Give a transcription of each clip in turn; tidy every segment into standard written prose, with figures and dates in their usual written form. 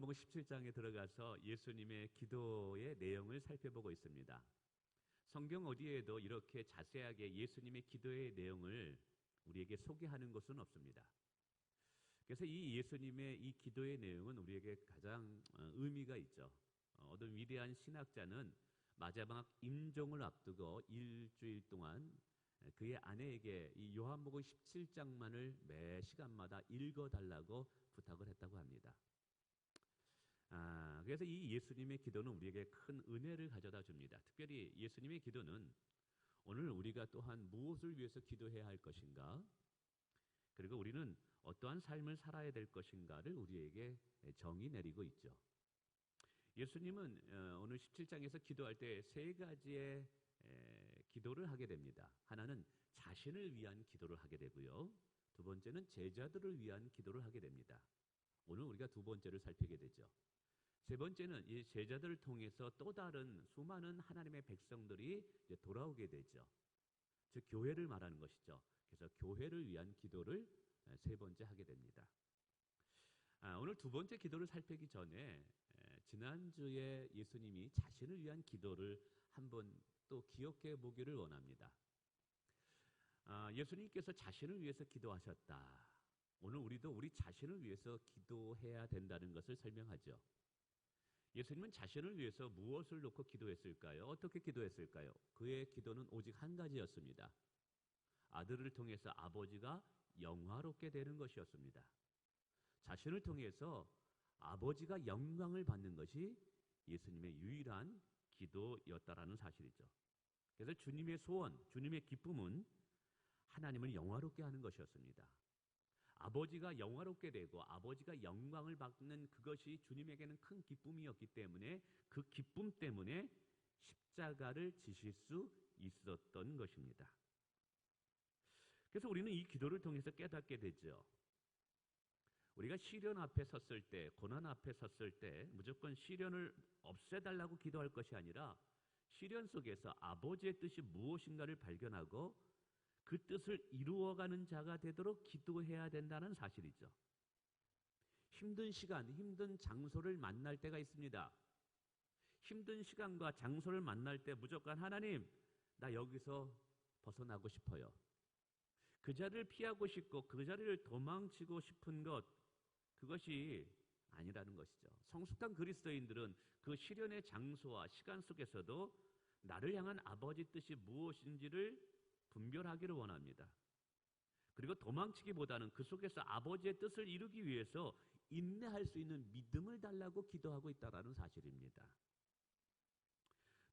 요한복음 17장에 들어가서 예수님의 기도의 내용을 살펴보고 있습니다. 성경 어디에도 이렇게 자세하게 예수님의 기도의 내용을 우리에게 소개하는 것은 없습니다. 그래서 이 예수님의 이 기도의 내용은 우리에게 가장 의미가 있죠. 어떤 위대한 신학자는 마지막 임종을 앞두고 일주일 동안 그의 아내에게 이 요한복음 17장만을 매 시간마다 읽어달라고 부탁을 했다고 합니다. 그래서 이 예수님의 기도는 우리에게 큰 은혜를 가져다 줍니다. 특별히 예수님의 기도는 오늘 우리가 또한 무엇을 위해서 기도해야 할 것인가, 그리고 우리는 어떠한 삶을 살아야 될 것인가를 우리에게 정의 내리고 있죠. 예수님은 오늘 17장에서 기도할 때 세 가지의 기도를 하게 됩니다. 하나는 자신을 위한 기도를 하게 되고요. 두 번째는 제자들을 위한 기도를 하게 됩니다. 오늘 우리가 두 번째를 살피게 되죠. 세 번째는 이 제자들을 통해서 또 다른 수많은 하나님의 백성들이 돌아오게 되죠. 즉 교회를 말하는 것이죠. 그래서 교회를 위한 기도를 세 번째 하게 됩니다. 오늘 두 번째 기도를 살피기 전에 지난주에 예수님이 자신을 위한 기도를 한번 또 기억해 보기를 원합니다. 예수님께서 자신을 위해서 기도하셨다. 오늘 우리도 우리 자신을 위해서 기도해야 된다는 것을 설명하죠. 예수님은 자신을 위해서 무엇을 놓고 기도했을까요? 어떻게 기도했을까요? 그의 기도는 오직 한 가지였습니다. 아들을 통해서 아버지가 영화롭게 되는 것이었습니다. 자신을 통해서 아버지가 영광을 받는 것이 예수님의 유일한 기도였다라는 사실이죠. 그래서 주님의 소원, 주님의 기쁨은 하나님을 영화롭게 하는 것이었습니다. 아버지가 영화롭게 되고 아버지가 영광을 받는 그것이 주님에게는 큰 기쁨이었기 때문에 그 기쁨 때문에 십자가를 지실 수 있었던 것입니다. 그래서 우리는 이 기도를 통해서 깨닫게 되죠. 우리가 시련 앞에 섰을 때, 고난 앞에 섰을 때 무조건 시련을 없애달라고 기도할 것이 아니라 시련 속에서 아버지의 뜻이 무엇인가를 발견하고 그 뜻을 이루어가는 자가 되도록 기도해야 된다는 사실이죠. 힘든 시간, 힘든 장소를 만날 때가 있습니다. 힘든 시간과 장소를 만날 때 무조건 하나님, 나 여기서 벗어나고 싶어요. 그 자리를 피하고 싶고 그 자리를 도망치고 싶은 것, 그것이 아니라는 것이죠. 성숙한 그리스도인들은 그 시련의 장소와 시간 속에서도 나를 향한 아버지 뜻이 무엇인지를 분별하기를 원합니다. 그리고 도망치기보다는 그 속에서 아버지의 뜻을 이루기 위해서 인내할 수 있는 믿음을 달라고 기도하고 있다는 사실입니다.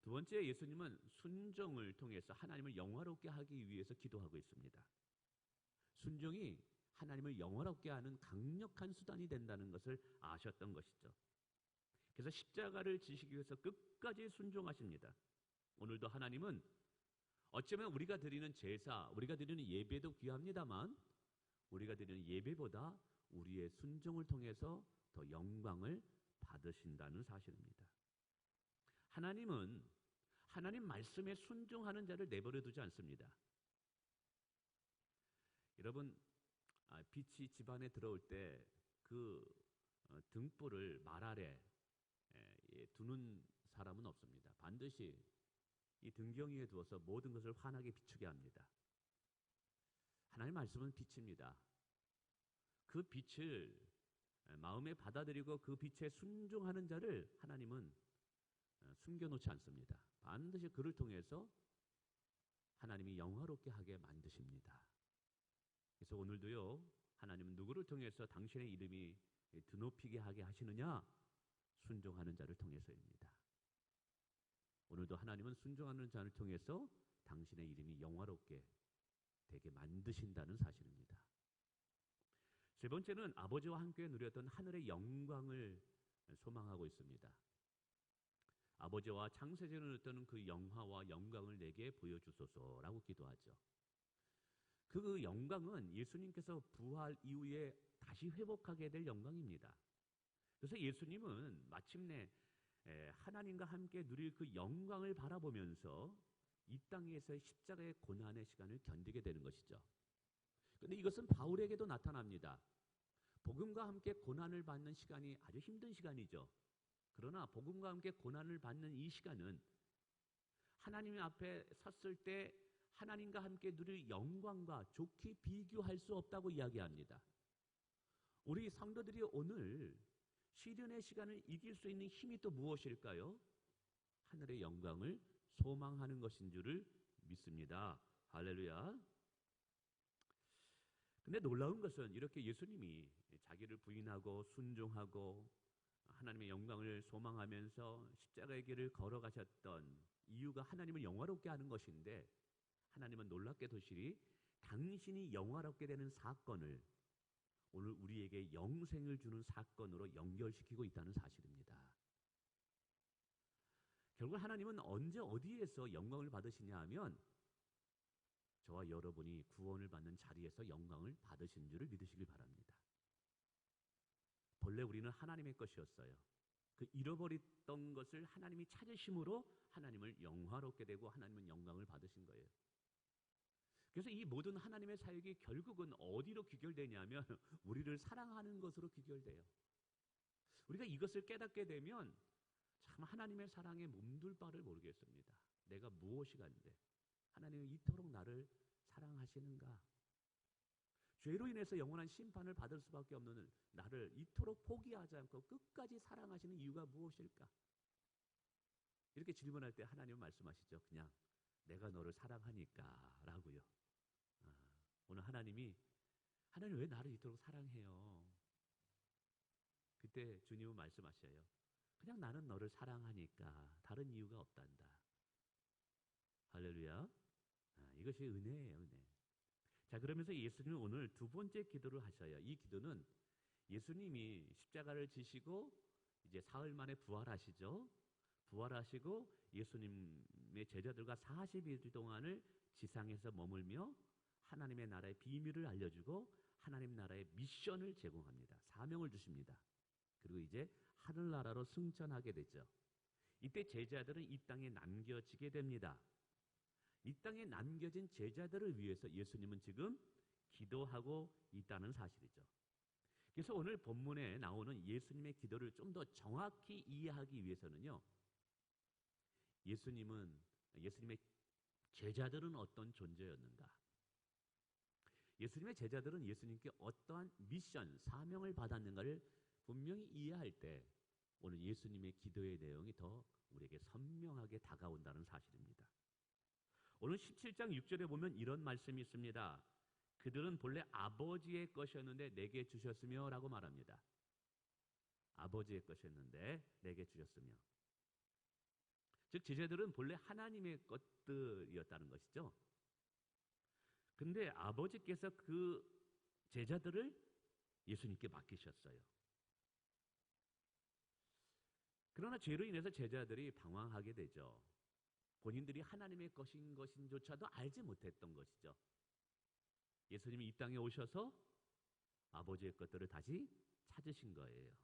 두 번째, 예수님은 순종을 통해서 하나님을 영화롭게 하기 위해서 기도하고 있습니다. 순종이 하나님을 영화롭게 하는 강력한 수단이 된다는 것을 아셨던 것이죠. 그래서 십자가를 지시기 위해서 끝까지 순종하십니다. 오늘도 하나님은 어쩌면 우리가 드리는 제사, 우리가 드리는 예배도 귀합니다만 우리가 드리는 예배보다 우리의 순종을 통해서 더 영광을 받으신다는 사실입니다. 하나님은 하나님 말씀에 순종하는 자를 내버려 두지 않습니다. 여러분, 빛이 집안에 들어올 때 그 등불을 말 아래 두는 사람은 없습니다. 반드시 이 등경 위에 두어서 모든 것을 환하게 비추게 합니다. 하나님의 말씀은 빛입니다. 그 빛을 마음에 받아들이고 그 빛에 순종하는 자를 하나님은 숨겨놓지 않습니다. 반드시 그를 통해서 하나님이 영화롭게 하게 만드십니다. 그래서 오늘도요, 하나님은 누구를 통해서 당신의 이름이 드높이게 하게 하시느냐? 순종하는 자를 통해서입니다. 오늘도 하나님은 순종하는 자를 통해서 당신의 이름이 영화롭게 되게 만드신다는 사실입니다. 세 번째는 아버지와 함께 누렸던 하늘의 영광을 소망하고 있습니다. 아버지와 창세전에 누렸던 그 영화와 영광을 내게 보여주소서라고 기도하죠. 그 영광은 예수님께서 부활 이후에 다시 회복하게 될 영광입니다. 그래서 예수님은 마침내 하나님과 함께 누릴 그 영광을 바라보면서 이 땅에서의 십자가의 고난의 시간을 견디게 되는 것이죠. 그런데 이것은 바울에게도 나타납니다. 복음과 함께 고난을 받는 시간이 아주 힘든 시간이죠. 그러나 복음과 함께 고난을 받는 이 시간은 하나님 앞에 섰을 때 하나님과 함께 누릴 영광과 좋게 비교할 수 없다고 이야기합니다. 우리 성도들이 오늘 시련의 시간을 이길 수 있는 힘이 또 무엇일까요? 하늘의 영광을 소망하는 것인 줄을 믿습니다. 할렐루야. 근데 놀라운 것은 이렇게 예수님이 자기를 부인하고 순종하고 하나님의 영광을 소망하면서 십자가의 길을 걸어가셨던 이유가 하나님을 영화롭게 하는 것인데, 하나님은 놀랍게 도시리 당신이 영화롭게 되는 사건을 오늘 우리에게 영생을 주는 사건으로 연결시키고 있다는 사실입니다. 결국 하나님은 언제 어디에서 영광을 받으시냐 하면 저와 여러분이 구원을 받는 자리에서 영광을 받으신 줄을 믿으시길 바랍니다. 본래 우리는 하나님의 것이었어요. 그 잃어버렸던 것을 하나님이 찾으심으로 하나님을 영화롭게 되고 하나님은 영광을 받으신 거예요. 그래서 이 모든 하나님의 사역이 결국은 어디로 귀결되냐면 우리를 사랑하는 것으로 귀결돼요. 우리가 이것을 깨닫게 되면 참 하나님의 사랑에 몸둘 바를 모르겠습니다. 내가 무엇이 간데 하나님은 이토록 나를 사랑하시는가? 죄로 인해서 영원한 심판을 받을 수밖에 없는 나를 이토록 포기하지 않고 끝까지 사랑하시는 이유가 무엇일까? 이렇게 질문할 때 하나님은 말씀하시죠. 그냥 내가 너를 사랑하니까 라고요. 오늘 하나님 왜 나를 이토록 사랑해요? 그때 주님은 말씀하셔요. 그냥 나는 너를 사랑하니까, 다른 이유가 없단다. 할렐루야. 이것이 은혜예요, 은혜. 자, 그러면서 예수님은 오늘 두 번째 기도를 하셔요. 이 기도는 예수님이 십자가를 지시고 이제 사흘 만에 부활하시죠. 부활하시고 예수님의 제자들과 40일 동안을 지상에서 머물며 하나님의 나라의 비밀을 알려주고 하나님 나라의 미션을 제공합니다. 사명을 주십니다. 그리고 이제 하늘나라로 승천하게 되죠. 이때 제자들은 이 땅에 남겨지게 됩니다. 이 땅에 남겨진 제자들을 위해서 예수님은 지금 기도하고 있다는 사실이죠. 그래서 오늘 본문에 나오는 예수님의 기도를 좀 더 정확히 이해하기 위해서는요, 예수님의 제자들은 어떤 존재였는가? 예수님의 제자들은 예수님께 어떠한 미션, 사명을 받았는가를 분명히 이해할 때 오늘 예수님의 기도의 내용이 더 우리에게 선명하게 다가온다는 사실입니다. 오늘 17장 6절에 보면 이런 말씀이 있습니다. 그들은 본래 아버지의 것이었는데 내게 주셨으며 라고 말합니다. 아버지의 것이었는데 내게 주셨으며. 즉 제자들은 본래 하나님의 것들이었다는 것이죠. 근데 아버지께서 그 제자들을 예수님께 맡기셨어요. 그러나 죄로 인해서 제자들이 방황하게 되죠. 본인들이 하나님의 것인 것인조차도 알지 못했던 것이죠. 예수님이 이 땅에 오셔서 아버지의 것들을 다시 찾으신 거예요.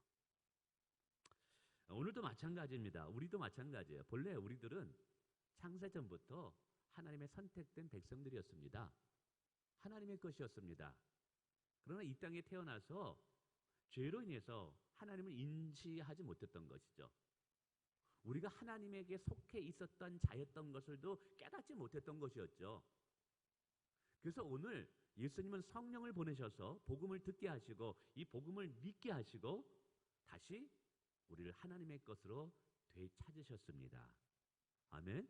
오늘도 마찬가지입니다. 우리도 마찬가지예요. 본래 우리들은 창세전부터 하나님의 선택된 백성들이었습니다. 하나님의 것이었습니다. 그러나 이 땅에 태어나서 죄로 인해서 하나님을 인지하지 못했던 것이죠. 우리가 하나님에게 속해 있었던 자였던 것을도 깨닫지 못했던 것이었죠. 그래서 오늘 예수님은 성령을 보내셔서 복음을 듣게 하시고 이 복음을 믿게 하시고 다시 우리를 하나님의 것으로 되찾으셨습니다. 아멘.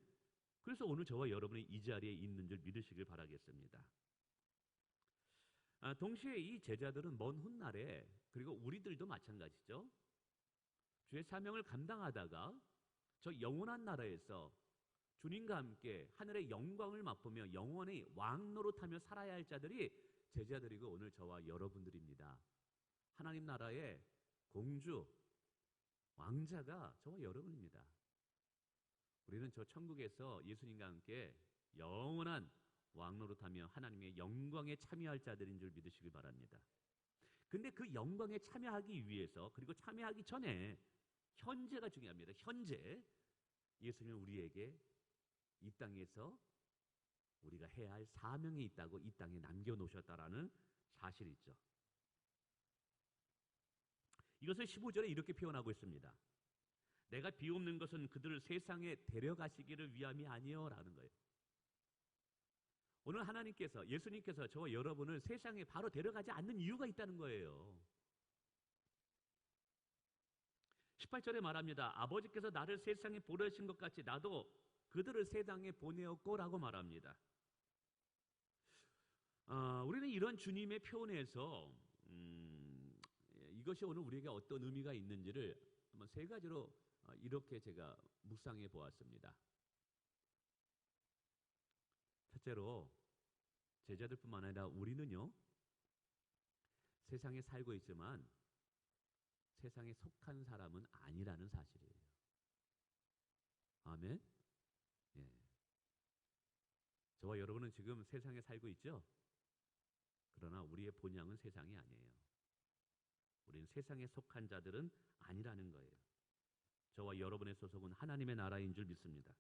그래서 오늘 저와 여러분이 이 자리에 있는 줄 믿으시길 바라겠습니다. 동시에 이 제자들은 먼 훗날에, 그리고 우리들도 마찬가지죠, 주의 사명을 감당하다가 저 영원한 나라에서 주님과 함께 하늘의 영광을 맛보며 영원히 왕노릇하며 살아야 할 자들이 제자들이고 오늘 저와 여러분들입니다. 하나님 나라의 공주, 왕자가 저와 여러분입니다. 우리는 저 천국에서 예수님과 함께 영원한 왕노릇하며 하나님의 영광에 참여할 자들인 줄 믿으시길 바랍니다. 근데 그 영광에 참여하기 위해서, 그리고 참여하기 전에 현재가 중요합니다. 현재 예수님은 우리에게 이 땅에서 우리가 해야 할 사명이 있다고 이 땅에 남겨놓으셨다라는 사실이 있죠. 이것을 15절에 이렇게 표현하고 있습니다. 내가 비옵는 것은 그들을 세상에 데려가시기를 위함이 아니요라는 거예요. 오늘 하나님께서, 예수님께서 저와 여러분을 세상에 바로 데려가지 않는 이유가 있다는 거예요. 18절에 말합니다. 아버지께서 나를 세상에 보내신 것 같이 나도 그들을 세상에 보내었고라고 말합니다. 우리는 이런 주님의 표현에서 이것이 오늘 우리에게 어떤 의미가 있는지를 한번 세 가지로 이렇게 제가 묵상해 보았습니다. 첫째로 제자들뿐만 아니라 우리는요, 세상에 살고 있지만 세상에 속한 사람은 아니라는 사실이에요. 아멘. 예. 저와 여러분은 지금 세상에 살고 있죠? 그러나 우리의 본향은 세상이 아니에요. 우리는 세상에 속한 자들은 아니라는 거예요. 저와 여러분의 소속은 하나님의 나라인 줄 믿습니다.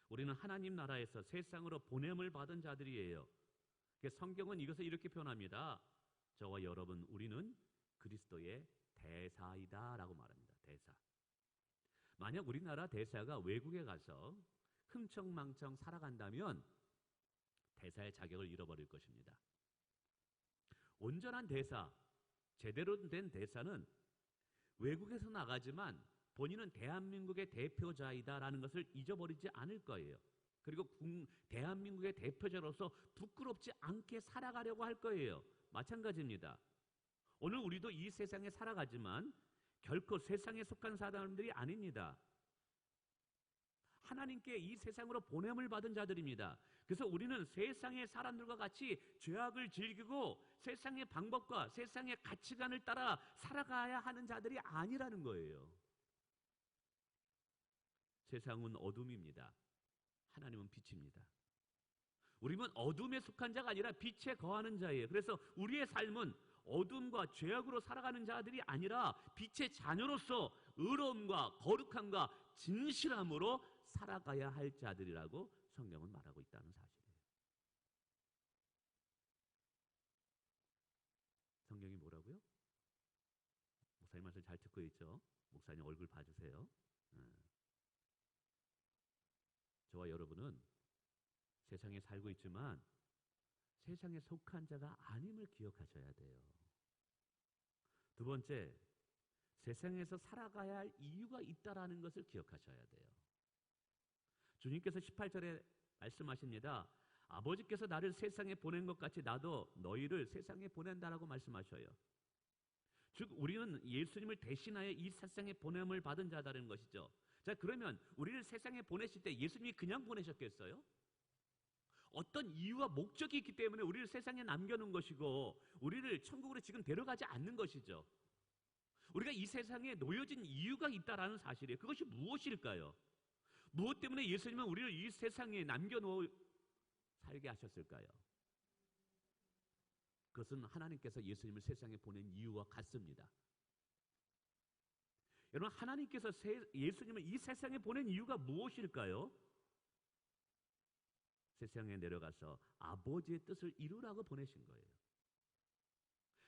우리는 하나님 나라에서 세상으로 보냄을 받은 자들이에요. 성경은 이것을 이렇게 표현합니다. 저와 여러분, 우리는 그리스도의 대사이다 라고 말합니다. 대사. 만약 우리나라 대사가 외국에 가서 흥청망청 살아간다면 대사의 자격을 잃어버릴 것입니다. 온전한 대사, 제대로 된 대사는 외국에서 나가지만 본인은 대한민국의 대표자이다라는 것을 잊어버리지 않을 거예요. 그리고 대한민국의 대표자로서 부끄럽지 않게 살아가려고 할 거예요. 마찬가지입니다. 오늘 우리도 이 세상에 살아가지만 결코 세상에 속한 사람들이 아닙니다. 하나님께 이 세상으로 보냄을 받은 자들입니다. 그래서 우리는 세상의 사람들과 같이 죄악을 즐기고 세상의 방법과 세상의 가치관을 따라 살아가야 하는 자들이 아니라는 거예요. 세상은 어둠입니다. 하나님은 빛입니다. 우리는 어둠에 속한 자가 아니라 빛에 거하는 자예요. 그래서 우리의 삶은 어둠과 죄악으로 살아가는 자들이 아니라 빛의 자녀로서 의로움과 거룩함과 진실함으로 살아가야 할 자들이라고 성경은 말하고 있다는 사실이에요. 성경이 뭐라고요? 목사님 말씀 잘 듣고 있죠? 목사님 얼굴 봐주세요. 저와 여러분은 세상에 살고 있지만 세상에 속한 자가 아님을 기억하셔야 돼요. 두 번째, 세상에서 살아가야 할 이유가 있다라는 것을 기억하셔야 돼요. 주님께서 18절에 말씀하십니다. 아버지께서 나를 세상에 보낸 것 같이 나도 너희를 세상에 보낸다라고 말씀하셔요. 즉 우리는 예수님을 대신하여 이 세상에 보냄을 받은 자다는 것이죠. 자, 그러면 우리를 세상에 보내실 때 예수님이 그냥 보내셨겠어요? 어떤 이유와 목적이 있기 때문에 우리를 세상에 남겨놓은 것이고 우리를 천국으로 지금 데려가지 않는 것이죠. 우리가 이 세상에 놓여진 이유가 있다라는 사실이에요. 그것이 무엇일까요? 무엇 때문에 예수님은 우리를 이 세상에 남겨놓아 살게 하셨을까요? 그것은 하나님께서 예수님을 세상에 보낸 이유와 같습니다. 여러분, 하나님께서 예수님을 이 세상에 보낸 이유가 무엇일까요? 세상에 내려가서 아버지의 뜻을 이루라고 보내신 거예요.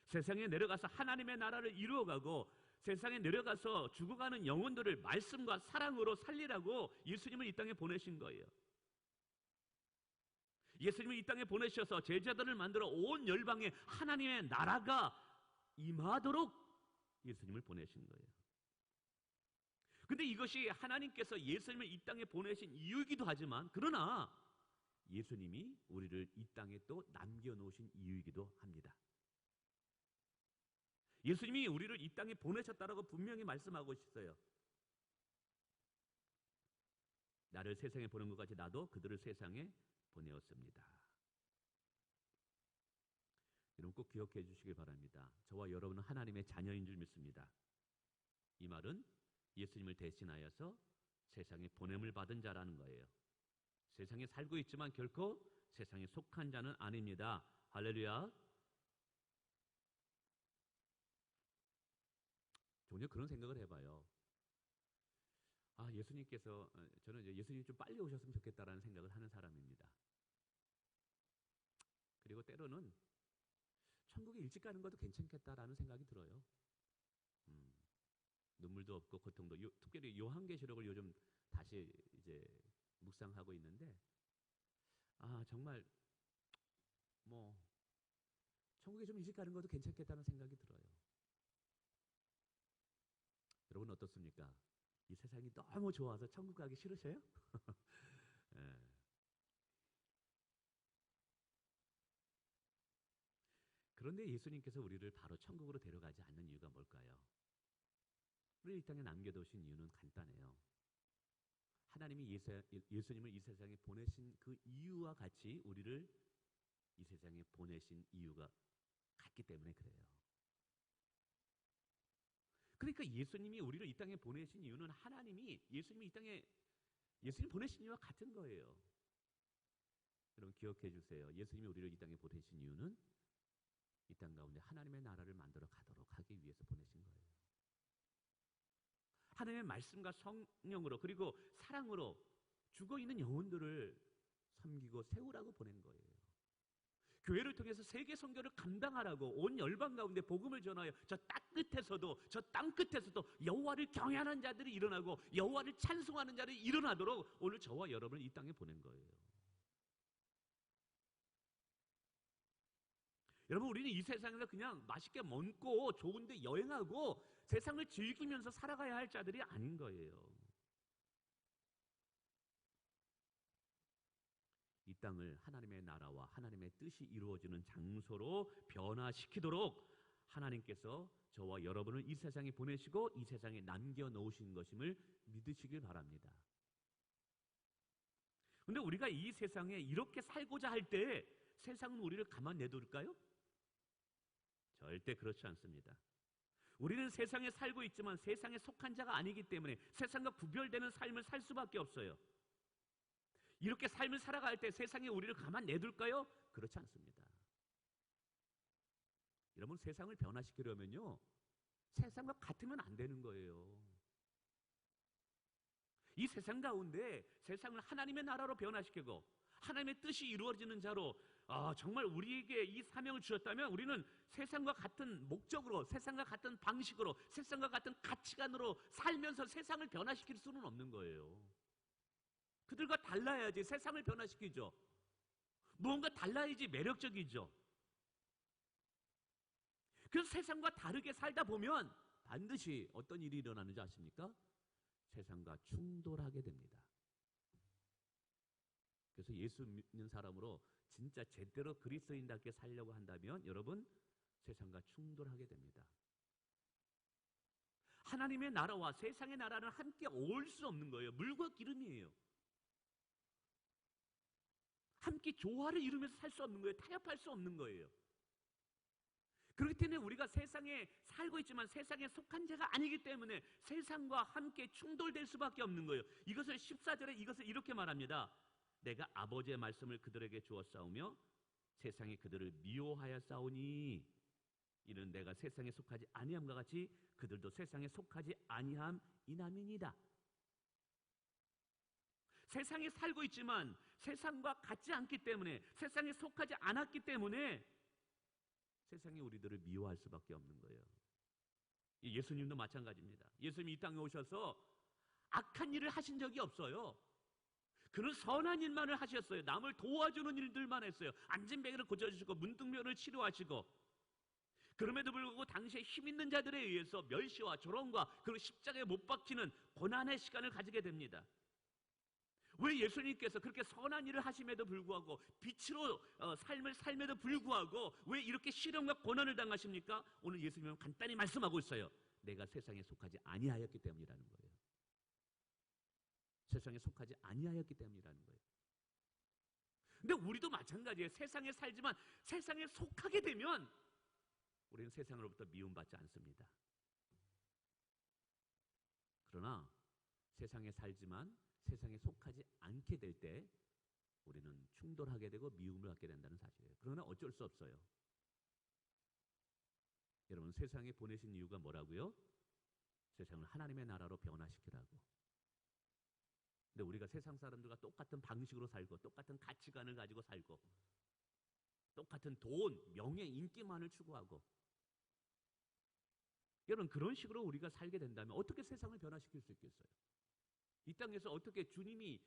세상에 내려가서 하나님의 나라를 이루어가고 세상에 내려가서 죽어가는 영혼들을 말씀과 사랑으로 살리라고 예수님을 이 땅에 보내신 거예요. 예수님을 이 땅에 보내셔서 제자들을 만들어 온 열방에 하나님의 나라가 임하도록 예수님을 보내신 거예요. 근데 이것이 하나님께서 예수님을 이 땅에 보내신 이유이기도 하지만 그러나 예수님이 우리를 이 땅에 또 남겨놓으신 이유이기도 합니다. 예수님이 우리를 이 땅에 보내셨다라고 분명히 말씀하고 있어요. 나를 세상에 보낸 것 같이 나도 그들을 세상에 보내었습니다. 여러분 꼭 기억해 주시길 바랍니다. 저와 여러분은 하나님의 자녀인 줄 믿습니다. 이 말은 예수님을 대신하여서 세상에 보냄을 받은 자라는 거예요. 세상에 살고 있지만 결코 세상에 속한 자는 아닙니다. 할렐루야. 전혀 그런 생각을 해봐요. 예수님께서 저는 이제 예수님이 좀 빨리 오셨으면 좋겠다라는 생각을 하는 사람입니다. 그리고 때로는 천국에 일찍 가는 것도 괜찮겠다라는 생각이 들어요. 눈물도 없고 고통도 특별히 요한계시록을 요즘 다시 이제 묵상하고 있는데 정말 뭐 천국에 좀 일찍 가는 것도 괜찮겠다는 생각이 들어요. 여러분 어떻습니까? 이 세상이 너무 좋아서 천국 가기 싫으세요? 예. 그런데 예수님께서 우리를 바로 천국으로 데려가지 않는 이유가 뭘까요? 우리를 이 땅에 남겨두신 이유는 간단해요. 하나님이 예수님을 이 세상에 보내신 그 이유와 같이 우리를 이 세상에 보내신 이유가 같기 때문에 그래요. 그러니까 예수님이 우리를 이 땅에 보내신 이유는 하나님이 예수님이 이 땅에 예수님 보내신 이유와 같은 거예요. 여러분 기억해 주세요. 예수님이 우리를 이 땅에 보내신 이유는 이 땅 가운데 하나님의 나라를 만들어 가도록 하기 위해서 보내신 거예요. 하나님의 말씀과 성령으로 그리고 사랑으로 죽어있는 영혼들을 섬기고 세우라고 보낸 거예요. 교회를 통해서 세계 선교를 감당하라고 온 열방 가운데 복음을 전하여 저 땅 끝에서도 여호와를 경외하는 자들이 일어나고 여호와를 찬송하는 자들이 일어나도록 오늘 저와 여러분을 이 땅에 보낸 거예요. 여러분 우리는 이 세상에서 그냥 맛있게 먹고 좋은데 여행하고 세상을 즐기면서 살아가야 할 자들이 아닌 거예요. 이 땅을 하나님의 나라와 하나님의 뜻이 이루어지는 장소로 변화시키도록 하나님께서 저와 여러분을 이 세상에 보내시고 이 세상에 남겨놓으신 것임을 믿으시길 바랍니다. 그런데 우리가 이 세상에 이렇게 살고자 할 때 세상은 우리를 가만 내둘까요? 절대 그렇지 않습니다. 우리는 세상에 살고 있지만 세상에 속한 자가 아니기 때문에 세상과 구별되는 삶을 살 수밖에 없어요. 이렇게 삶을 살아갈 때 세상에 우리를 가만 내둘까요? 그렇지 않습니다. 여러분 세상을 변화시키려면요 세상과 같으면 안 되는 거예요. 이 세상 가운데 세상을 하나님의 나라로 변화시키고 하나님의 뜻이 이루어지는 자로 정말 우리에게 이 사명을 주셨다면 우리는 세상과 같은 목적으로 세상과 같은 방식으로 세상과 같은 가치관으로 살면서 세상을 변화시킬 수는 없는 거예요. 그들과 달라야지 세상을 변화시키죠. 무언가 달라야지 매력적이죠. 그래서 세상과 다르게 살다 보면 반드시 어떤 일이 일어나는지 아십니까? 세상과 충돌하게 됩니다. 그래서 예수 믿는 사람으로 진짜 제대로 그리스도인답게 살려고 한다면 여러분 세상과 충돌하게 됩니다. 하나님의 나라와 세상의 나라는 함께 어울 수 없는 거예요. 물과 기름이에요. 함께 조화를 이루면서 살 수 없는 거예요. 타협할 수 없는 거예요. 그렇기 때문에 우리가 세상에 살고 있지만 세상에 속한 자가 아니기 때문에 세상과 함께 충돌될 수밖에 없는 거예요. 이것을 14절에 이것을 이렇게 말합니다. 내가 아버지의 말씀을 그들에게 주었사오며 세상이 그들을 미워하였사오니 이는 내가 세상에 속하지 아니함과 같이 그들도 세상에 속하지 아니함이나미니이다. 세상에 살고 있지만 세상과 같지 않기 때문에 세상에 속하지 않았기 때문에 세상이 우리들을 미워할 수밖에 없는 거예요. 예수님도 마찬가지입니다. 예수님이 이 땅에 오셔서 악한 일을 하신 적이 없어요. 그는 선한 일만을 하셨어요. 남을 도와주는 일들만 했어요. 안진뱅이를 고쳐주시고 문둥병을 치료하시고 그럼에도 불구하고 당시에 힘 있는 자들에 의해서 멸시와 조롱과 그리고 십자가에 못 박히는 고난의 시간을 가지게 됩니다. 왜 예수님께서 그렇게 선한 일을 하심에도 불구하고 빛으로 삶을 삶에도 불구하고 왜 이렇게 시련과 고난을 당하십니까? 오늘 예수님은 간단히 말씀하고 있어요. 내가 세상에 속하지 아니하였기 때문이라는 거예요. 세상에 속하지 아니하였기 때문이라는 거예요. 근데 우리도 마찬가지예요. 세상에 살지만 세상에 속하게 되면 우리는 세상으로부터 미움받지 않습니다. 그러나 세상에 살지만 세상에 속하지 않게 될 때 우리는 충돌하게 되고 미움을 받게 된다는 사실이에요. 그러나 어쩔 수 없어요. 여러분 세상에 보내신 이유가 뭐라고요? 세상을 하나님의 나라로 변화시키라고. 근데 우리가 세상 사람들과 똑같은 방식으로 살고 똑같은 가치관을 가지고 살고 똑같은 돈, 명예, 인기만을 추구하고 여러분, 그런 식으로 우리가 살게 된다면 어떻게 세상을 변화시킬 수 있겠어요? 이 땅에서 어떻게 주님이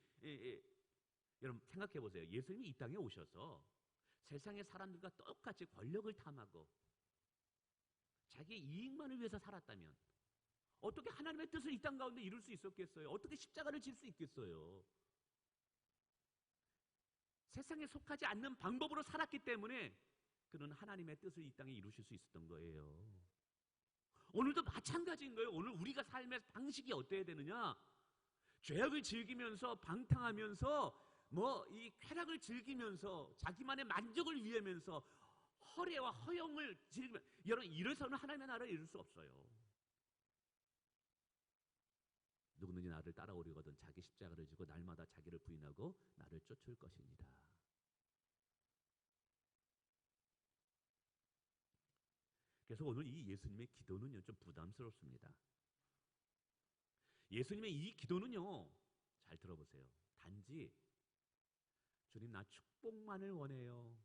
여러분 생각해 보세요. 예수님이 이 땅에 오셔서 세상의 사람들과 똑같이 권력을 탐하고 자기 이익만을 위해서 살았다면 어떻게 하나님의 뜻을 이 땅 가운데 이룰 수 있었겠어요? 어떻게 십자가를 질 수 있겠어요? 세상에 속하지 않는 방법으로 살았기 때문에 그는 하나님의 뜻을 이 땅에 이루실 수 있었던 거예요. 오늘도 마찬가지인 거예요. 오늘 우리가 삶의 방식이 어때야 되느냐? 죄악을 즐기면서 방탕하면서 이 쾌락을 즐기면서 자기만의 만족을 위하면서 허례와 허영을 즐기면 여러분 이래서는 하나님의 나라를 이룰 수 없어요. 누구든지 나를 따라오려거든 자기 십자가를 지고 날마다 자기를 부인하고 나를 쫓을 것입니다. 그래서 오늘 이 예수님의 기도는요 좀 부담스럽습니다. 예수님의 이 기도는요 잘 들어보세요. 단지 주님 나 축복만을 원해요.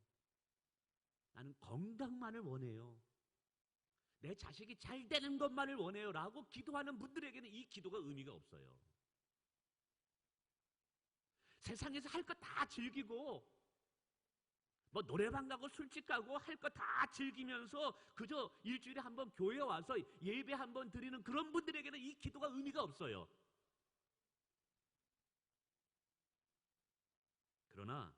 나는 건강만을 원해요. 내 자식이 잘 되는 것만을 원해요 라고 기도하는 분들에게는 이 기도가 의미가 없어요. 세상에서 할 것 다 즐기고 노래방 가고 술집 가고 할 거 다 즐기면서 그저 일주일에 한 번 교회 와서 예배 한 번 드리는 그런 분들에게는 이 기도가 의미가 없어요. 그러나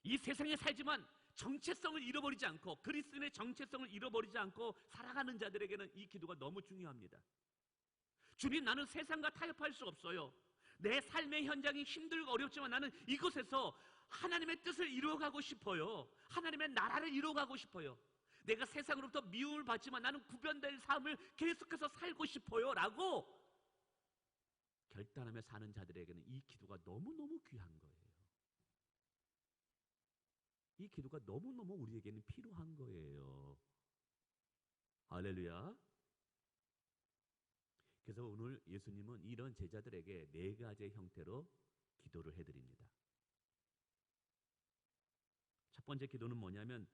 이 세상에 살지만 정체성을 잃어버리지 않고 그리스도인의 정체성을 잃어버리지 않고 살아가는 자들에게는 이 기도가 너무 중요합니다. 주님 나는 세상과 타협할 수 없어요. 내 삶의 현장이 힘들고 어렵지만 나는 이곳에서 하나님의 뜻을 이루어가고 싶어요. 하나님의 나라를 이루어가고 싶어요. 내가 세상으로부터 미움을 받지만 나는 구별된 삶을 계속해서 살고 싶어요 라고 결단하며 사는 자들에게는 이 기도가 너무너무 귀한 거예요. 이 기도가 너무너무 우리에게는 필요한 거예요. 할렐루야. 그래서 오늘 예수님은 이런 제자들에게 4가지의 형태로 기도를 해드립니다. 첫 번째 기도는 뭐냐면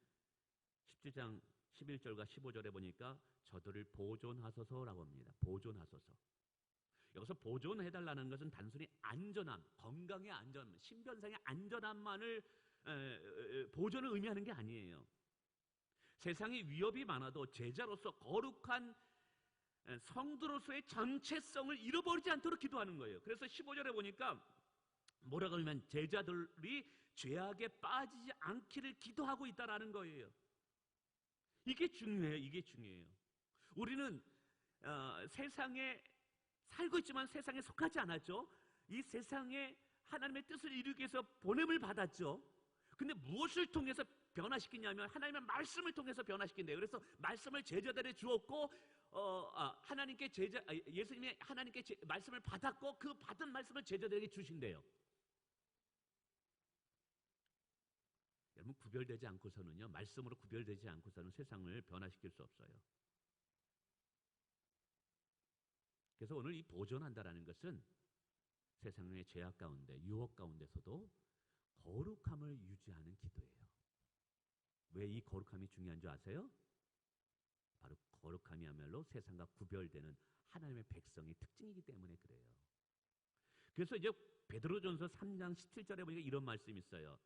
17장 11절과 15절에 보니까 저들을 보존하소서라고 합니다. 보존하소서. 여기서 보존해달라는 것은 단순히 안전함, 건강의 안전, 신변상의 안전함만을 보존을 의미하는 게 아니에요. 세상에 위협이 많아도 제자로서 거룩한 성도로서의 전체성을 잃어버리지 않도록 기도하는 거예요. 그래서 15절에 보니까 뭐라고 하면 제자들이 죄악에 빠지지 않기를 기도하고 있다라는 거예요. 이게 중요해요. 이게 중요해요. 우리는 세상에 살고 있지만 세상에 속하지 않았죠. 이 세상에 하나님의 뜻을 이루기 위해서 보냄을 받았죠. 근데 무엇을 통해서 변화시키냐면 하나님의 말씀을 통해서 변화시킨대요. 그래서 말씀을 제자들에 주었고 예수님이 하나님께 말씀을 받았고 그 받은 말씀을 제자들에게 주신대요. 여러분 구별되지 않고서는요, 말씀으로 구별되지 않고서는 세상을 변화시킬 수 없어요. 그래서 오늘 이 보존한다라는 것은 세상의 죄악 가운데 유혹 가운데서도 거룩함을 유지하는 기도예요. 왜 이 거룩함이 중요한 줄 아세요? 바로 거룩함이야말로 세상과 구별되는 하나님의 백성의 특징이기 때문에 그래요. 그래서 이제 베드로전서 3장 17절에 보니까 이런 말씀이 있어요.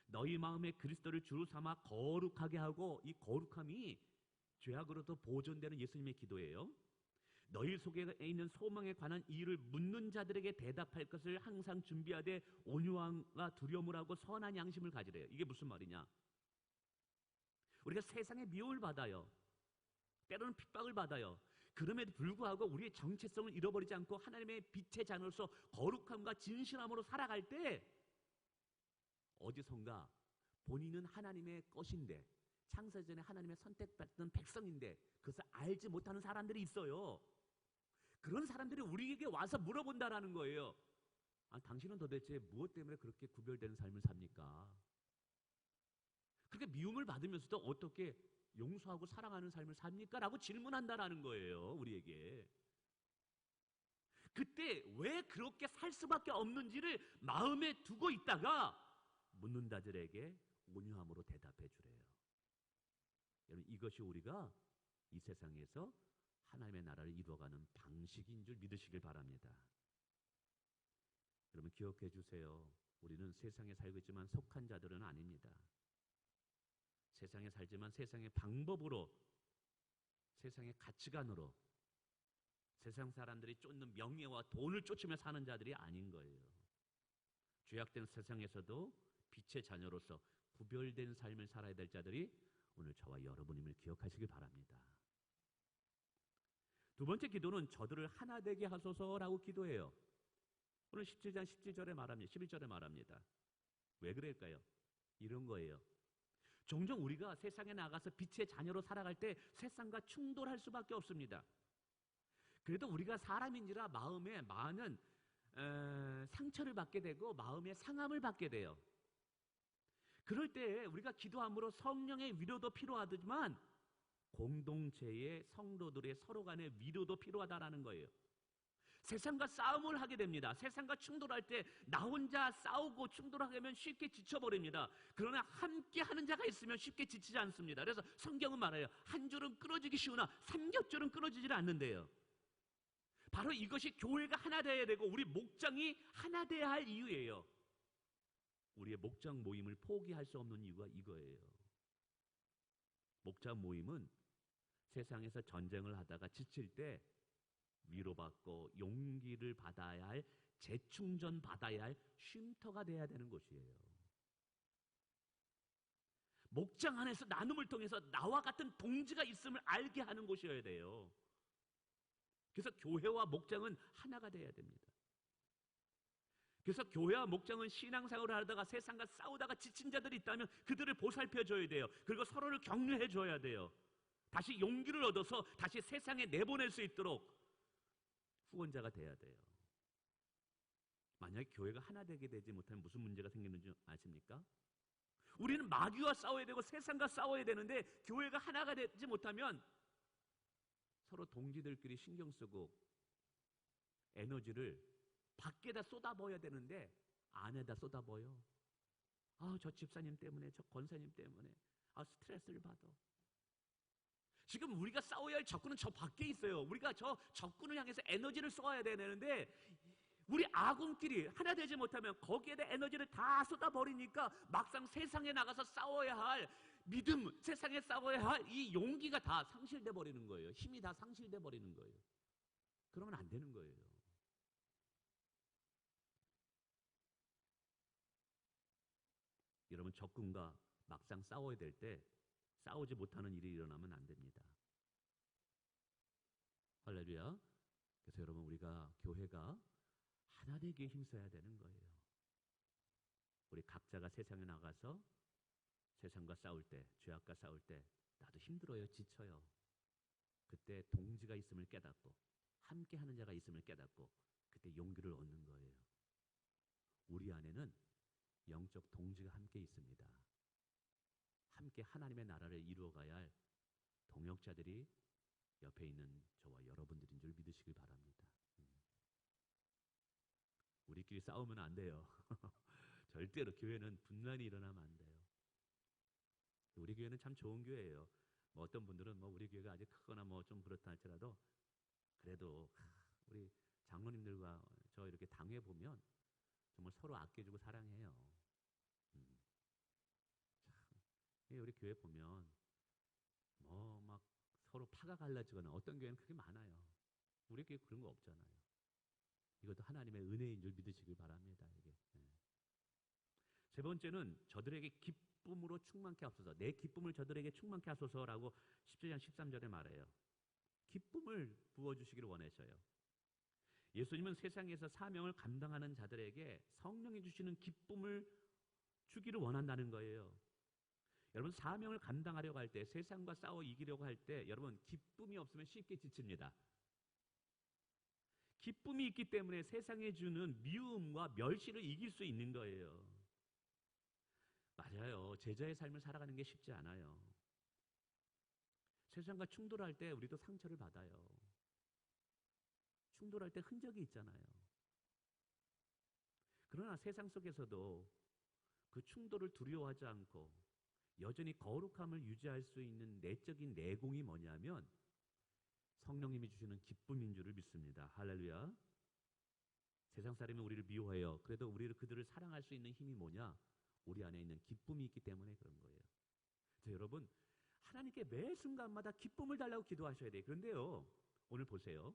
너희 마음에 그리스도를 주로 삼아 거룩하게 하고, 이 거룩함이 죄악으로부터 보존되는 예수님의 기도예요. 너희 속에 있는 소망에 관한 이유를 묻는 자들에게 대답할 것을 항상 준비하되 온유함과 두려움을 하고 선한 양심을 가지래요. 이게 무슨 말이냐? 우리가 세상에 미움을 받아요. 때로는 핍박을 받아요. 그럼에도 불구하고 우리의 정체성을 잃어버리지 않고 하나님의 빛의 자녀로서 거룩함과 진실함으로 살아갈 때 어디선가 본인은 하나님의 것인데, 창세전에 하나님의 선택받던 백성인데 그것을 알지 못하는 사람들이 있어요. 그런 사람들이 우리에게 와서 물어본다라는 거예요. 당신은 도대체 무엇 때문에 그렇게 구별되는 삶을 삽니까? 그렇게 미움을 받으면서도 어떻게 용서하고 사랑하는 삶을 삽니까? 라고 질문한다라는 거예요, 우리에게. 그때 왜 그렇게 살 수밖에 없는지를 마음에 두고 있다가 묻는 자들에게 온유함으로 대답해 주래요. 여러분, 이것이 우리가 이 세상에서 하나님의 나라를 이루어가는 방식인 줄 믿으시길 바랍니다. 여러분 기억해 주세요. 우리는 세상에 살고 있지만 속한 자들은 아닙니다. 세상에 살지만 세상의 방법으로, 세상의 가치관으로, 세상 사람들이 쫓는 명예와 돈을 쫓으며 사는 자들이 아닌 거예요. 죄악된 세상에서도 빛의 자녀로서 구별된 삶을 살아야 될 자들이 오늘 저와 여러분임을 기억하시길 바랍니다. 두 번째 기도는 저들을 하나 되게 하소서라고 기도해요. 오늘 17장 17절에 말합니다. 11절에 말합니다. 왜 그럴까요? 이런 거예요. 종종 우리가 세상에 나가서 빛의 자녀로 살아갈 때 세상과 충돌할 수밖에 없습니다. 그래도 우리가 사람인지라 마음에 많은 상처를 받게 되고 마음의 상함을 받게 돼요. 그럴 때 우리가 기도함으로 성령의 위로도 필요하지만 공동체의 성도들의 서로 간의 위로도 필요하다라는 거예요. 세상과 싸움을 하게 됩니다. 세상과 충돌할 때 나 혼자 싸우고 충돌하게 하면 쉽게 지쳐버립니다. 그러나 함께 하는 자가 있으면 쉽게 지치지 않습니다. 그래서 성경은 말해요. 한 줄은 끊어지기 쉬우나 삼겹줄은 끊어지질 않는데요. 바로 이것이 교회가 하나 되어야 되고 우리 목장이 하나 되어야 할 이유예요. 우리의 목장 모임을 포기할 수 없는 이유가 이거예요. 목장 모임은 세상에서 전쟁을 하다가 지칠 때 위로받고 용기를 받아야 할, 재충전 받아야 할 쉼터가 돼야 되는 곳이에요. 목장 안에서 나눔을 통해서 나와 같은 동지가 있음을 알게 하는 곳이어야 돼요. 그래서 교회와 목장은 하나가 돼야 됩니다. 그래서 교회와 목장은 신앙생활을 하다가 세상과 싸우다가 지친 자들이 있다면 그들을 보살펴줘야 돼요. 그리고 서로를 격려해 줘야 돼요. 다시 용기를 얻어서 다시 세상에 내보낼 수 있도록 후원자가 돼야 돼요. 만약에 교회가 하나 되게 되지 못하면 무슨 문제가 생기는지 아십니까? 우리는 마귀와 싸워야 되고 세상과 싸워야 되는데 교회가 하나가 되지 못하면 서로 동지들끼리 신경 쓰고 에너지를 밖에다 쏟아부어야 되는데 안에다 쏟아부어요. 저 집사님 때문에, 저 권사님 때문에 스트레스를 받아. 지금 우리가 싸워야 할 적군은 저 밖에 있어요. 우리가 저 적군을 향해서 에너지를 쏟아야 되는데 우리 아군끼리 하나 되지 못하면 거기에다 에너지를 다 쏟아버리니까 막상 세상에 나가서 싸워야 할 믿음, 세상에 싸워야 할 이 용기가 다 상실돼 버리는 거예요. 힘이 다 상실돼 버리는 거예요. 그러면 안 되는 거예요. 여러분 적군과 막상 싸워야 될 때 싸우지 못하는 일이 일어나면 안 됩니다. 할렐루야. 그래서 여러분 우리가 교회가 하나 되기에 힘써야 되는 거예요. 우리 각자가 세상에 나가서 세상과 싸울 때, 죄악과 싸울 때 나도 힘들어요, 지쳐요. 그때 동지가 있음을 깨닫고 함께 하는 자가 있음을 깨닫고 그때 용기를 얻는 거예요. 우리 안에는 영적 동지가 함께 있습니다. 함께 하나님의 나라를 이루어가야 할 동역자들이 옆에 있는 저와 여러분들인 줄 믿으시길 바랍니다. 우리끼리 싸우면 안 돼요. 절대로 교회는 분란이 일어나면 안 돼요. 우리 교회는 참 좋은 교회예요. 어떤 분들은 우리 교회가 아직 크거나 좀 그렇다 할지라도 그래도 우리 장로님들과 저 이렇게 당회 보면 정말 서로 아껴주고 사랑해요. 참, 우리 교회 보면 막 서로 파가 갈라지거나 어떤 교회는 그게 많아요. 우리 교회 그런 거 없잖아요. 이것도 하나님의 은혜인 줄 믿으시길 바랍니다. 이게. 세 번째는 저들에게 기쁨으로 충만케 하소서. 내 기쁨을 저들에게 충만케 하소서라고 17장 13절에 말해요. 기쁨을 부어주시기를 원하셔요. 예수님은 세상에서 사명을 감당하는 자들에게 성령이 주시는 기쁨을 주기를 원한다는 거예요. 여러분 사명을 감당하려고 할 때, 세상과 싸워 이기려고 할 때 여러분 기쁨이 없으면 쉽게 지칩니다. 기쁨이 있기 때문에 세상에 주는 미움과 멸시를 이길 수 있는 거예요. 맞아요. 제자의 삶을 살아가는 게 쉽지 않아요. 세상과 충돌할 때 우리도 상처를 받아요. 충돌할 때 흔적이 있잖아요. 그러나 세상 속에서도 그 충돌을 두려워하지 않고 여전히 거룩함을 유지할 수 있는 내적인 내공이 뭐냐면 성령님이 주시는 기쁨인 줄을 믿습니다. 할렐루야. 세상 사람이 우리를 미워해요. 그래도 우리를 그들을 사랑할 수 있는 힘이 뭐냐? 우리 안에 있는 기쁨이 있기 때문에 그런 거예요. 여러분, 하나님께 매 순간마다 기쁨을 달라고 기도하셔야 돼요. 그런데요, 오늘 보세요.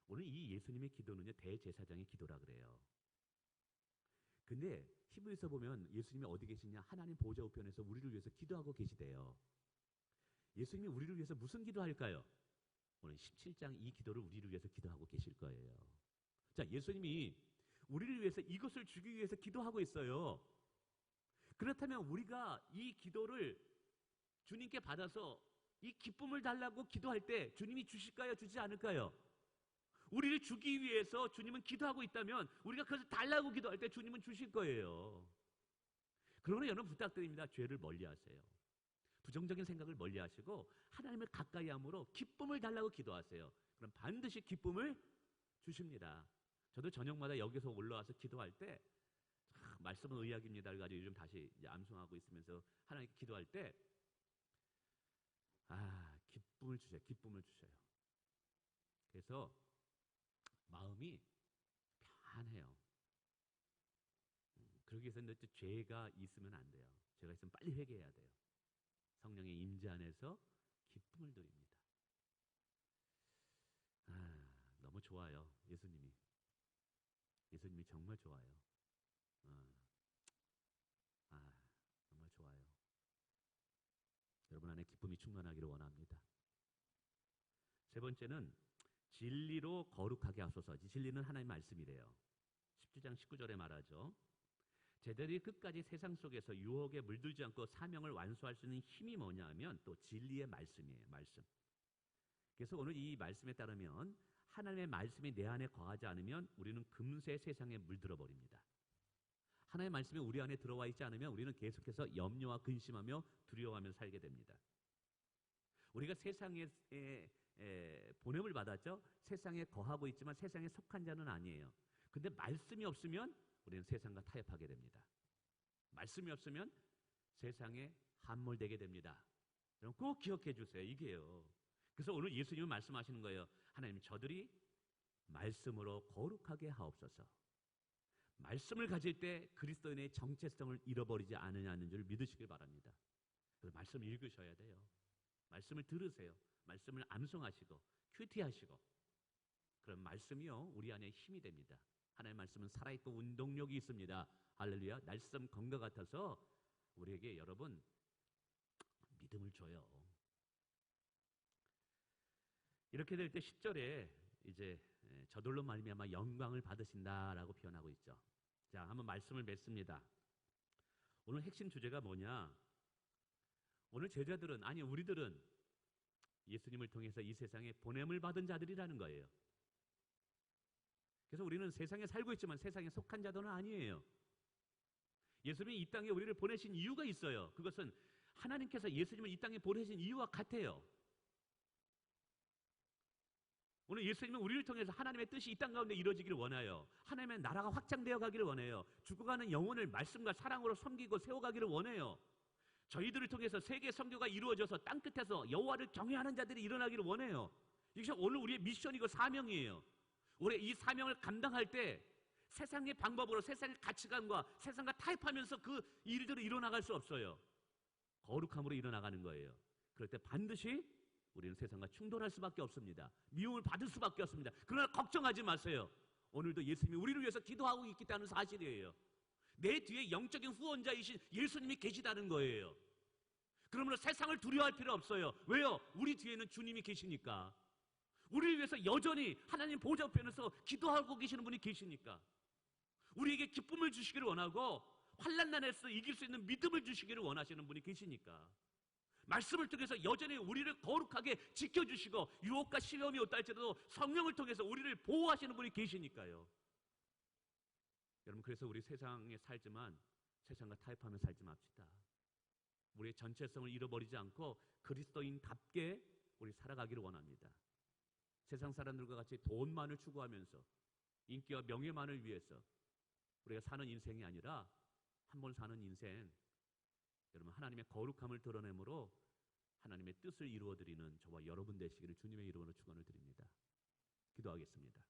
오늘 이 예수님의 기도는요, 대제사장의 기도라 그래요. 근데 히브리서 보면 예수님이 어디 계시냐? 하나님 보좌 우편에서 우리를 위해서 기도하고 계시대요. 예수님이 우리를 위해서 무슨 기도할까요? 오늘 17장 이 기도를 우리를 위해서 기도하고 계실 거예요. 자, 예수님이 우리를 위해서 이것을 주기 위해서 기도하고 있어요. 그렇다면 우리가 이 기도를 주님께 받아서 이 기쁨을 달라고 기도할 때 주님이 주실까요? 주지 않을까요? 우리를 주기 위해서 주님은 기도하고 있다면 우리가 그것을 달라고 기도할 때 주님은 주실 거예요. 그러므로 여러분 부탁드립니다. 죄를 멀리하세요. 부정적인 생각을 멀리하시고 하나님을 가까이 함으로 기쁨을 달라고 기도하세요. 그럼 반드시 기쁨을 주십니다. 저도 저녁마다 여기서 올라와서 기도할 때 말씀은 의학입니다를 가지고 요즘 다시 이제 암송하고 있으면서 하나님께 기도할 때 기쁨을 주셔요. 기쁨을 주셔요. 그래서 마음이 편해요. 그러기 위해서 죄가 있으면 안 돼요. 죄가 있으면 빨리 회개해야 돼요. 성령의 임재 안에서 기쁨을 드립니다. 너무 좋아요. 예수님이 정말 좋아요. 정말 좋아요. 여러분 안에 기쁨이 충만하기를 원합니다. 세 번째는 진리로 거룩하게 하소서. 진리는 하나님의 말씀이래요. 17장 19절에 말하죠. 제자들이 끝까지 세상 속에서 유혹에 물들지 않고 사명을 완수할 수 있는 힘이 뭐냐 하면 또 진리의 말씀이에요. 말씀. 그래서 오늘 이 말씀에 따르면 하나님의 말씀이 내 안에 거하지 않으면 우리는 금세 세상에 물들어 버립니다. 하나님의 말씀이 우리 안에 들어와 있지 않으면 우리는 계속해서 염려와 근심하며 두려워하며 살게 됩니다. 우리가 세상에 보냄을 받았죠. 세상에 거하고 있지만 세상에 속한 자는 아니에요. 근데 말씀이 없으면 우리는 세상과 타협하게 됩니다. 말씀이 없으면 세상에 함몰되게 됩니다. 여러분 꼭 기억해 주세요. 이게요. 그래서 오늘 예수님은 말씀하시는 거예요. 하나님 저들이 말씀으로 거룩하게 하옵소서. 말씀을 가질 때 그리스도인의 정체성을 잃어버리지 않느냐는 줄 믿으시길 바랍니다. 그래서 말씀을 읽으셔야 돼요. 말씀을 들으세요. 말씀을 암송하시고 큐티하시고 그런 말씀이요 우리 안에 힘이 됩니다. 하나님의 말씀은 살아있고 운동력이 있습니다. 할렐루야. 날쌘 검과 같아서 우리에게 여러분 믿음을 줘요. 이렇게 될 때 10절에 이제 저들로 말미암아 영광을 받으신다라고 표현하고 있죠. 자, 한번 말씀을 맺습니다. 오늘 핵심 주제가 뭐냐? 오늘 제자들은 아니 우리들은 예수님을 통해서 이 세상에 보냄을 받은 자들이라는 거예요. 그래서 우리는 세상에 살고 있지만 세상에 속한 자들은 아니에요. 예수님이 이 땅에 우리를 보내신 이유가 있어요. 그것은 하나님께서 예수님을 이 땅에 보내신 이유와 같아요. 오늘 예수님은 우리를 통해서 하나님의 뜻이 이 땅 가운데 이루어지기를 원해요. 하나님의 나라가 확장되어 가기를 원해요. 죽어가는 영혼을 말씀과 사랑으로 섬기고 세워가기를 원해요. 저희들을 통해서 세계 선교가 이루어져서 땅끝에서 여호와를 경외하는 자들이 일어나기를 원해요. 이것이 오늘 우리의 미션이고 사명이에요. 우리 이 사명을 감당할 때 세상의 방법으로 세상의 가치관과 세상과 타협하면서 그 일들을 이뤄나갈 수 없어요. 거룩함으로 일어나가는 거예요. 그럴 때 반드시 우리는 세상과 충돌할 수밖에 없습니다. 미움을 받을 수밖에 없습니다. 그러나 걱정하지 마세요. 오늘도 예수님이 우리를 위해서 기도하고 있다는 사실이에요. 내 뒤에 영적인 후원자이신 예수님이 계시다는 거예요. 그러므로 세상을 두려워할 필요 없어요. 왜요? 우리 뒤에는 주님이 계시니까. 우리를 위해서 여전히 하나님 보좌 우편에서 기도하고 계시는 분이 계시니까. 우리에게 기쁨을 주시기를 원하고 환난 날에서 이길 수 있는 믿음을 주시기를 원하시는 분이 계시니까. 말씀을 통해서 여전히 우리를 거룩하게 지켜주시고 유혹과 시험이 없다 할지라도 성령을 통해서 우리를 보호하시는 분이 계시니까요. 여러분 그래서 우리 세상에 살지만 세상과 타협하며 살지 맙시다. 우리의 전체성을 잃어버리지 않고 그리스도인답게 우리 살아가기를 원합니다. 세상 사람들과 같이 돈만을 추구하면서 인기와 명예만을 위해서 우리가 사는 인생이 아니라 한 번 사는 인생 여러분 하나님의 거룩함을 드러내므로 하나님의 뜻을 이루어 드리는 저와 여러분 되시기를 주님의 이름으로 축원을 드립니다. 기도하겠습니다.